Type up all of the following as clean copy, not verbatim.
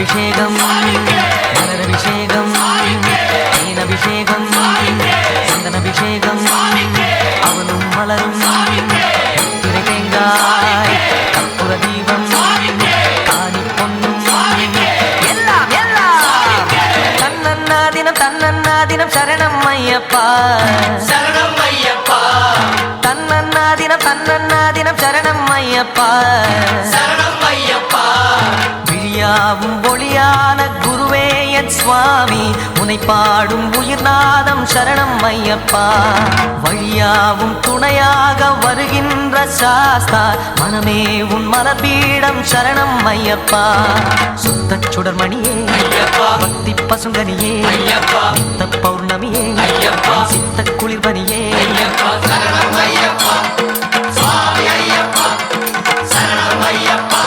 பாலபிஷேகம் மலரபிஷேகம் தேனபிஷேகம் சந்தனபிஷேகம் அவனும் மலரும் திரை தேங்காய் கற்பூர தீபம் காணி பொன்னும் எல்லாம் எல்லாம் தன்னன்னாதினம் தன்னன்னாதினம் சரணம் ஐயப்பா சரணம் ஐயப்பா தன்னன்னாதினம் தன்னன்னாதினம் சரணம் ஐயப்பா சரணம் ஐயப்பா விழியாவும் ஒளியான குருவே என் சுவாமி உனை பாடும் உயிர்நாதம் சரணம் ஐயப்பா வழியாவும் துணையாக வருகின்ற சாஸ்தா மனமே உன் மலர்பீடம் சரணம் ஐயப்பா சுத்த சுடர்மணியே பக்தி பசுங்கனியே நித்த பௌர்ணமியே சித்த குளிர்பனியே சரணம் ஐயப்பா சுவாமி ஐயப்பா சரணம் ஐயப்பா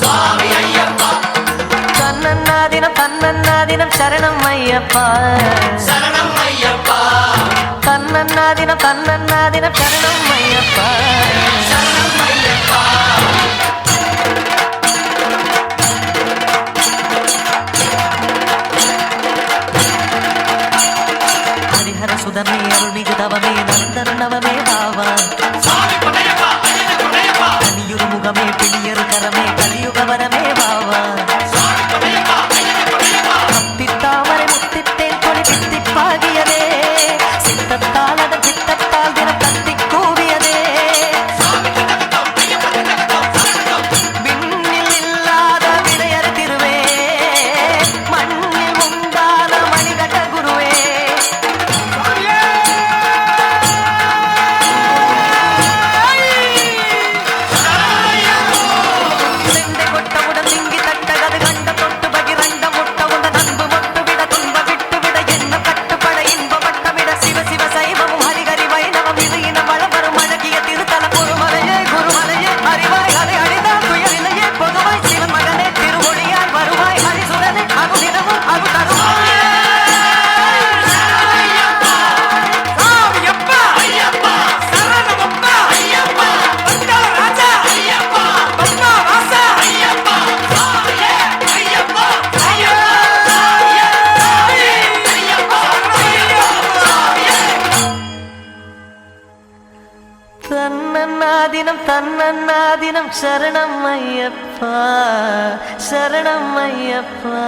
சுவாமி ஐயப்பா தன்னன்னாதினம் தன்னன்னாதினம் சரணம் ஐயப்பா சரணம் ஐயப்பா தன்னன்னாதினம் தன்னன்னாதினம் சரணம் ஐயப்பா சரணம் ஐயப்பா ஹரிஹர சுதமே அருள்மிகு தவமே நந்தன நவமே பாவா சுவாமி பொன்னையப்பா ஐயனே பொன்னையப்பா கலியுரு முகமே பிடியரு கரமே கலியுக வரமே பாவா சுவாமி பொன்னையப்பா ஐயனே பொன்னையப்பா பித்தாமரை முத்தித்தேன் கொடி பித்திப்பாகியதே சித்தத்தால் அதன் சித்தத்தால் தினம் கத்தி கூவியதே விண்ணில் இல்லாத விடையறு திருவே மண்ணில் உண்டான மணிகண்ட குருவே செண்டை கொட்டவுடன் திங்கி தட்டகது கண்ட தொட்டு பகிரண்ட முட்டவுடன் அன்பு மொட்டு விட துன்ப விட்டு விட என்ன கட்டுப்பட இன்ப வட்டமிட சிவ சிவ சைவமும் ஹரிகரி வைணவம் இது இனம் வளவரும் அழகிய திருத்தல குருமலையே அறிவாய் அதை அழிந்தால் துயரிலையே பொதுவாய் சிவன் மகனே திருமொழியாய் வருவாய் ஹரிசுரனே அருதினமும் அருள் தருவாய் தன்னன்னாதினம் தன்னன்னாதினம் சரணம் ஐயப்பா சரணம் ஐயப்பா